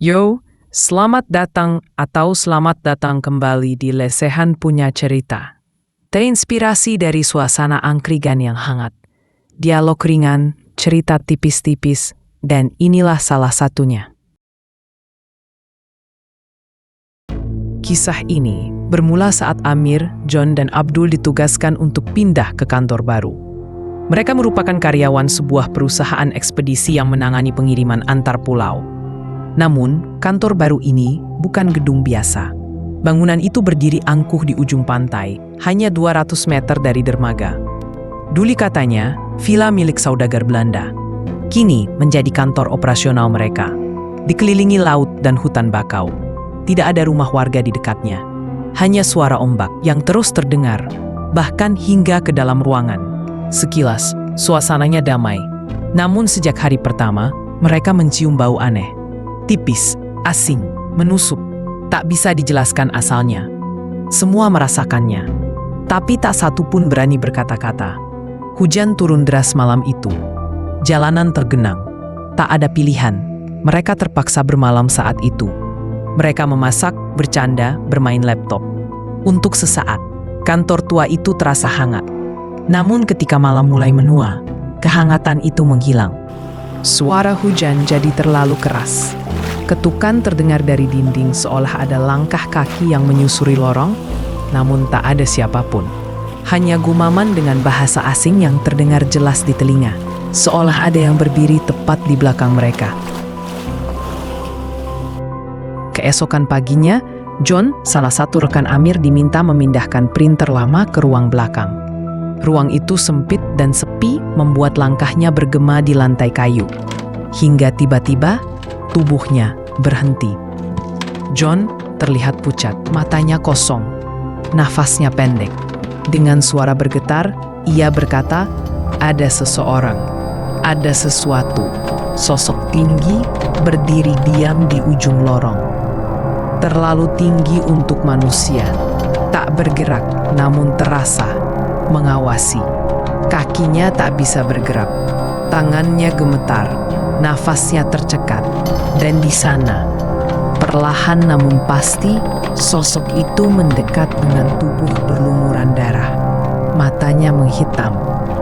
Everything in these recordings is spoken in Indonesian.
Yo, selamat datang atau selamat datang kembali di Lesehan Punya Cerita. Terinspirasi dari suasana angkringan yang hangat, dialog ringan, cerita tipis-tipis, dan inilah salah satunya. Kisah ini bermula saat Amir, John, dan Abdul ditugaskan untuk pindah ke kantor baru. Mereka merupakan karyawan sebuah perusahaan ekspedisi yang menangani pengiriman antar pulau. Namun, kantor baru ini bukan gedung biasa. Bangunan itu berdiri angkuh di ujung pantai, hanya 200 meter dari dermaga. Dulu katanya, villa milik saudagar Belanda. Kini menjadi kantor operasional mereka. Dikelilingi laut dan hutan bakau. Tidak ada rumah warga di dekatnya. Hanya suara ombak yang terus terdengar, bahkan hingga ke dalam ruangan. Sekilas, suasananya damai. Namun sejak hari pertama, mereka mencium bau aneh. Tipis, asing, menusuk, tak bisa dijelaskan asalnya. Semua merasakannya, tapi tak satu pun berani berkata-kata. Hujan turun deras malam itu. Jalanan tergenang. Tak ada pilihan. Mereka terpaksa bermalam saat itu. Mereka memasak, bercanda, bermain laptop. Untuk sesaat, kantor tua itu terasa hangat. Namun ketika malam mulai menua, kehangatan itu menghilang. Suara hujan jadi terlalu keras. Ketukan terdengar dari dinding seolah ada langkah kaki yang menyusuri lorong, namun tak ada siapapun. Hanya gumaman dengan bahasa asing yang terdengar jelas di telinga, seolah ada yang berdiri tepat di belakang mereka. Keesokan paginya, John, salah satu rekan Amir, diminta memindahkan printer lama ke ruang belakang. Ruang itu sempit dan sepi, membuat langkahnya bergema di lantai kayu. Hingga tiba-tiba, tubuhnya berhenti. John terlihat pucat, matanya kosong, nafasnya pendek. Dengan suara bergetar, ia berkata, "Ada seseorang, ada sesuatu." Sosok tinggi berdiri diam di ujung lorong. Terlalu tinggi untuk manusia. Tak bergerak, namun terasa mengawasi. Kakinya tak bisa bergerak. Tangannya gemetar. Nafasnya tercekat, dan di sana, perlahan namun pasti, sosok itu mendekat dengan tubuh berlumuran darah. Matanya menghitam,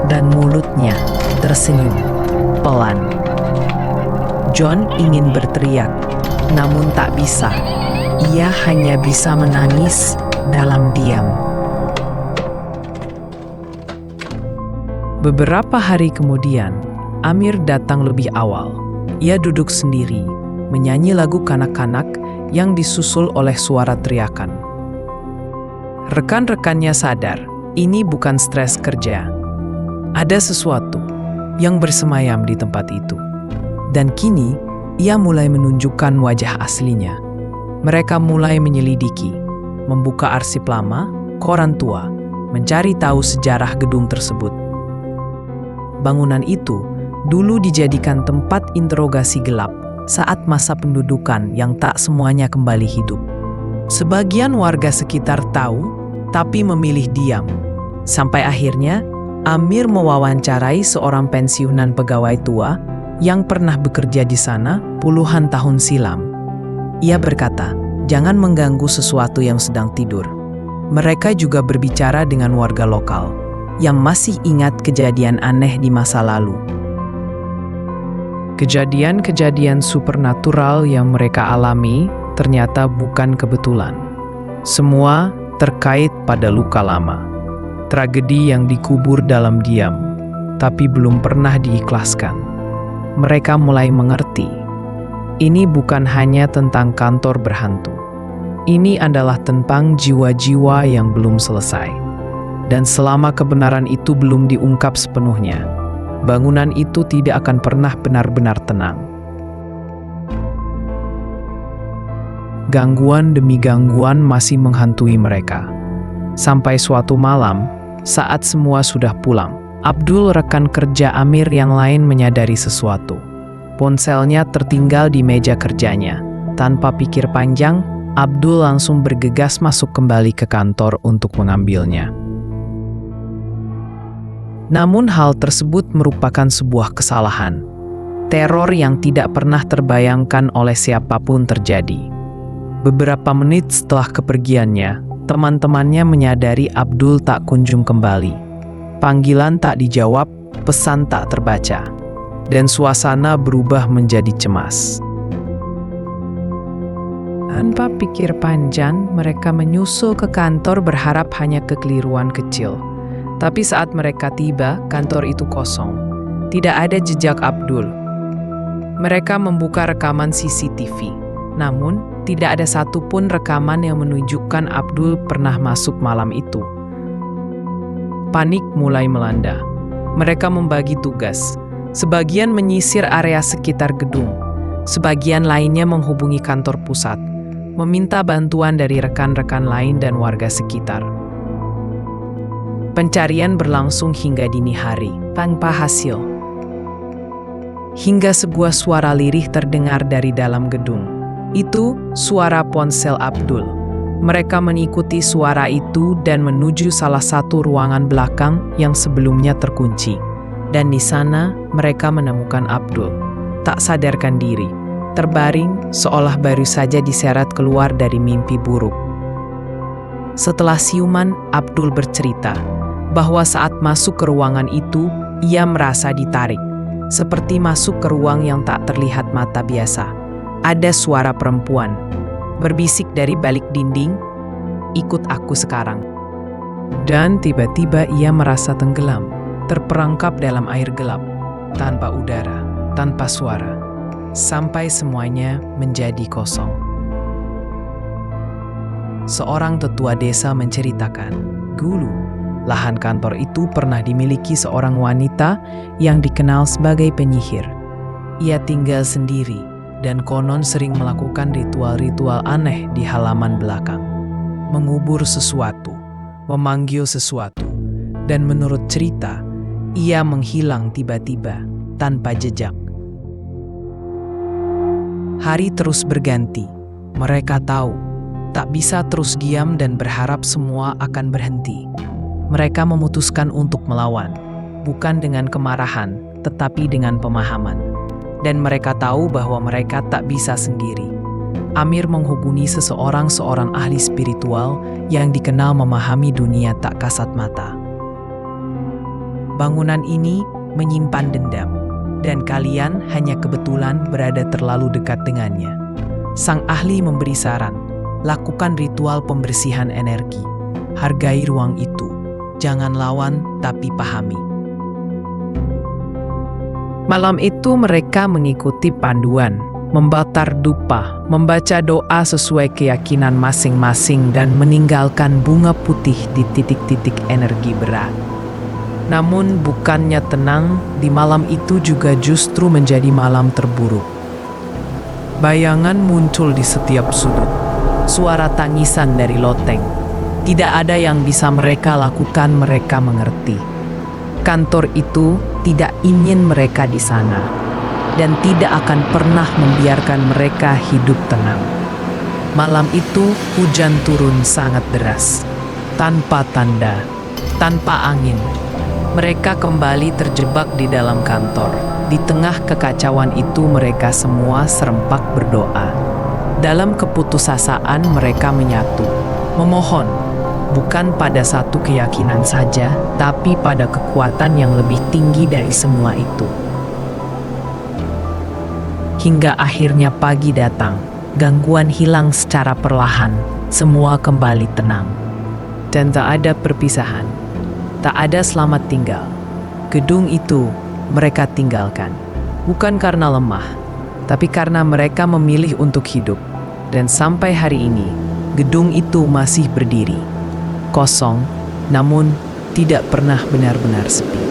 dan mulutnya tersenyum pelan. John ingin berteriak, namun tak bisa. Ia hanya bisa menangis dalam diam. Beberapa hari kemudian, Amir datang lebih awal. Ia duduk sendiri, menyanyi lagu kanak-kanak yang disusul oleh suara teriakan. Rekan-rekannya sadar, ini bukan stres kerja. Ada sesuatu yang bersemayam di tempat itu. Dan kini, ia mulai menunjukkan wajah aslinya. Mereka mulai menyelidiki, membuka arsip lama, koran tua, mencari tahu sejarah gedung tersebut. Bangunan itu dulu dijadikan tempat interogasi gelap saat masa pendudukan yang tak semuanya kembali hidup. Sebagian warga sekitar tahu, tapi memilih diam. Sampai akhirnya, Amir mewawancarai seorang pensiunan pegawai tua yang pernah bekerja di sana puluhan tahun silam. Ia berkata, jangan mengganggu sesuatu yang sedang tidur. Mereka juga berbicara dengan warga lokal yang masih ingat kejadian aneh di masa lalu. Kejadian-kejadian supernatural yang mereka alami ternyata bukan kebetulan. Semua terkait pada luka lama. Tragedi yang dikubur dalam diam, tapi belum pernah diikhlaskan. Mereka mulai mengerti. Ini bukan hanya tentang kantor berhantu. Ini adalah tentang jiwa-jiwa yang belum selesai. Dan selama kebenaran itu belum diungkap sepenuhnya, bangunan itu tidak akan pernah benar-benar tenang. Gangguan demi gangguan masih menghantui mereka. Sampai suatu malam, saat semua sudah pulang, Abdul, rekan kerja Amir yang lain, menyadari sesuatu. Ponselnya tertinggal di meja kerjanya. Tanpa pikir panjang, Abdul langsung bergegas masuk kembali ke kantor untuk mengambilnya. Namun hal tersebut merupakan sebuah kesalahan. Teror yang tidak pernah terbayangkan oleh siapapun terjadi. Beberapa menit setelah kepergiannya, teman-temannya menyadari Abdul tak kunjung kembali. Panggilan tak dijawab, pesan tak terbaca, dan suasana berubah menjadi cemas. Tanpa pikir panjang, mereka menyusul ke kantor berharap hanya kekeliruan kecil. Tapi saat mereka tiba, kantor itu kosong. Tidak ada jejak Abdul. Mereka membuka rekaman CCTV, namun tidak ada satupun rekaman yang menunjukkan Abdul pernah masuk malam itu. Panik mulai melanda. Mereka membagi tugas. Sebagian menyisir area sekitar gedung, sebagian lainnya menghubungi kantor pusat, meminta bantuan dari rekan-rekan lain dan warga sekitar. Pencarian berlangsung hingga dini hari, tanpa hasil. Hingga sebuah suara lirih terdengar dari dalam gedung. Itu suara ponsel Abdul. Mereka mengikuti suara itu dan menuju salah satu ruangan belakang yang sebelumnya terkunci. Dan di sana mereka menemukan Abdul, tak sadarkan diri, terbaring seolah baru saja diseret keluar dari mimpi buruk. Setelah siuman, Abdul bercerita bahwa saat masuk ke ruangan itu, ia merasa ditarik, seperti masuk ke ruang yang tak terlihat mata biasa. Ada suara perempuan, berbisik dari balik dinding, "Ikut aku sekarang." Dan tiba-tiba ia merasa tenggelam, terperangkap dalam air gelap, tanpa udara, tanpa suara, sampai semuanya menjadi kosong. Seorang tetua desa menceritakan, dulu lahan kantor itu pernah dimiliki seorang wanita yang dikenal sebagai penyihir. Ia tinggal sendiri dan konon sering melakukan ritual-ritual aneh di halaman belakang. Mengubur sesuatu, memanggil sesuatu, dan menurut cerita, ia menghilang tiba-tiba tanpa jejak. Hari terus berganti. Mereka tahu, tak bisa terus diam dan berharap semua akan berhenti. Mereka memutuskan untuk melawan, bukan dengan kemarahan, tetapi dengan pemahaman. Dan mereka tahu bahwa mereka tak bisa sendiri. Amir menghubungi seorang ahli spiritual yang dikenal memahami dunia tak kasat mata. Bangunan ini menyimpan dendam, dan kalian hanya kebetulan berada terlalu dekat dengannya. Sang ahli memberi saran, lakukan ritual pembersihan energi. Hargai ruang itu. Jangan lawan, tapi pahami. Malam itu mereka mengikuti panduan, membakar dupa, membaca doa sesuai keyakinan masing-masing dan meninggalkan bunga putih di titik-titik energi berat. Namun bukannya tenang, di malam itu juga justru menjadi malam terburuk. Bayangan muncul di setiap sudut, suara tangisan dari loteng. Tidak ada yang bisa mereka lakukan, mereka mengerti. Kantor itu tidak ingin mereka di sana, dan tidak akan pernah membiarkan mereka hidup tenang. Malam itu hujan turun sangat deras, tanpa tanda, tanpa angin. Mereka kembali terjebak di dalam kantor. Di tengah kekacauan itu mereka semua serempak berdoa. Dalam keputusasaan mereka menyatu, memohon, bukan pada satu keyakinan saja, tapi pada kekuatan yang lebih tinggi dari semua itu. Hingga akhirnya pagi datang, gangguan hilang secara perlahan, semua kembali tenang. Dan tak ada perpisahan, tak ada selamat tinggal. Gedung itu mereka tinggalkan, bukan karena lemah, tapi karena mereka memilih untuk hidup. Dan sampai hari ini, gedung itu masih berdiri. Kosong, namun tidak pernah benar-benar sepi.